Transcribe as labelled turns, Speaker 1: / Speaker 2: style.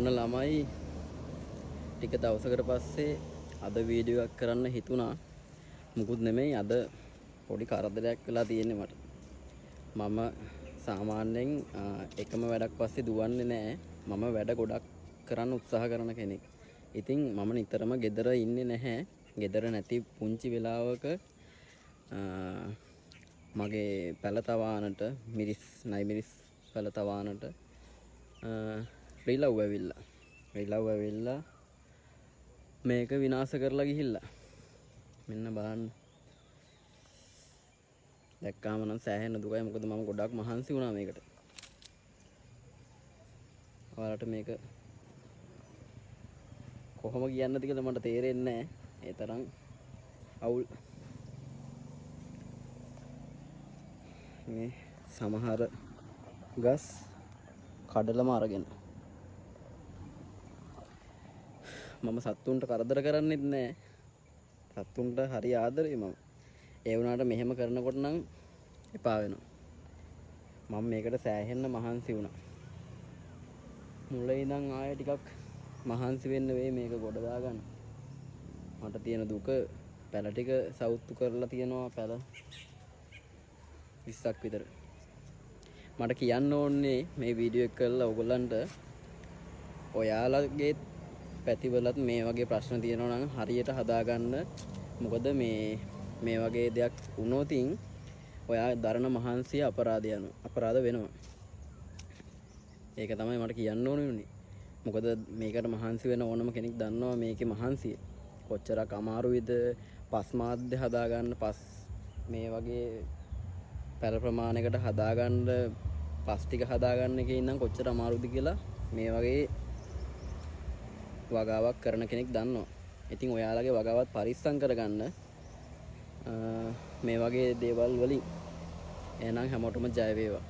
Speaker 1: ඔන්න ළමයි ටික දවසකට පස්සේ අද වීඩියෝ එකක් කරන්න හිතුණා. මුකුත් නෙමෙයි, අද පොඩි කරදරයක් වෙලා තියෙන්නේ මට. මම සාමාන්‍යයෙන් එකම වැඩක් පස්සේ දුවන්නේ නැහැ. මම වැඩ ගොඩක් කරන්න උත්සාහ කරන කෙනෙක්. ඉතින් මම නිතරම ගෙදර ඉන්නේ නැහැ. ගෙදර නැති පුංචි වෙලාවක මගේ පැල තවානට මිරිස් පැල තවානට රිලව් ඇවිල්ලා මේක විනාශ කරලා ගිහිල්ලා. මෙන්න බලන්න. දැක්කාම නම් සෑහෙන දුකයි. මොකද මම ගොඩක් මහන්සි වුණා මේකට. ඔයාලට මේක කොහොම කියන්නද කියලා මට තේරෙන්නේ නැහැ. ඒ තරම් අවුල්. මේ සමහර ගස් කඩලම අරගෙන. මම සත්තුන්ට කරදර කරන්නෙත් නැහැ. සත්තුන්ට හරි ආදරේ මම. ඒ වුණාට මෙහෙම කරනකොට නම් එපා වෙනවා. මම මේකට සෑහෙන්න මහන්සි වුණා. මුලින් ඉඳන් ආයෙ ටිකක් මහන්සි වෙන්න වෙයි මේක ගොඩ දාගන්න. මට තියෙන දුක පැල ටික සවුත්තු කරලා තියෙනවා. පැල 20ක් විතර. මට කියන්න ඕනේ මේ වීඩියෝ එක කරලා ඔයගොල්ලන්ට ඔයාලගේ පැතිවලත් මේ වගේ ප්‍රශ්න තියෙනවා නම් හරියට හදාගන්න. මොකද මේ වගේ දෙයක් වුණොත් ඔයා දරන මහන්සිය අපරාධ වෙනවා. ඒක තමයි මට කියන්න ඕනේ. මොකද මේකට මහන්සි වෙන ඕනම කෙනෙක් දන්නවා මේකේ මහන්සිය කොච්චරක් අමාරුයිද. පස් මාධ්‍ය හදාගන්න, මේ වගේ පැල ප්‍රමාණයකට හදාගන්න, පස් ටික හදාගන්න එකේ ඉඳන් කොච්චර අමාරුද කියලා මේ වගේ වගාවක් කරන කෙනෙක් දන්නවා. ඉතින් ඔයාලගේ වගාවත් පරිස්සම් කරගන්න මේ වගේ දේවල් වලින්. එහෙනම් හැමෝටම ජය වේවා.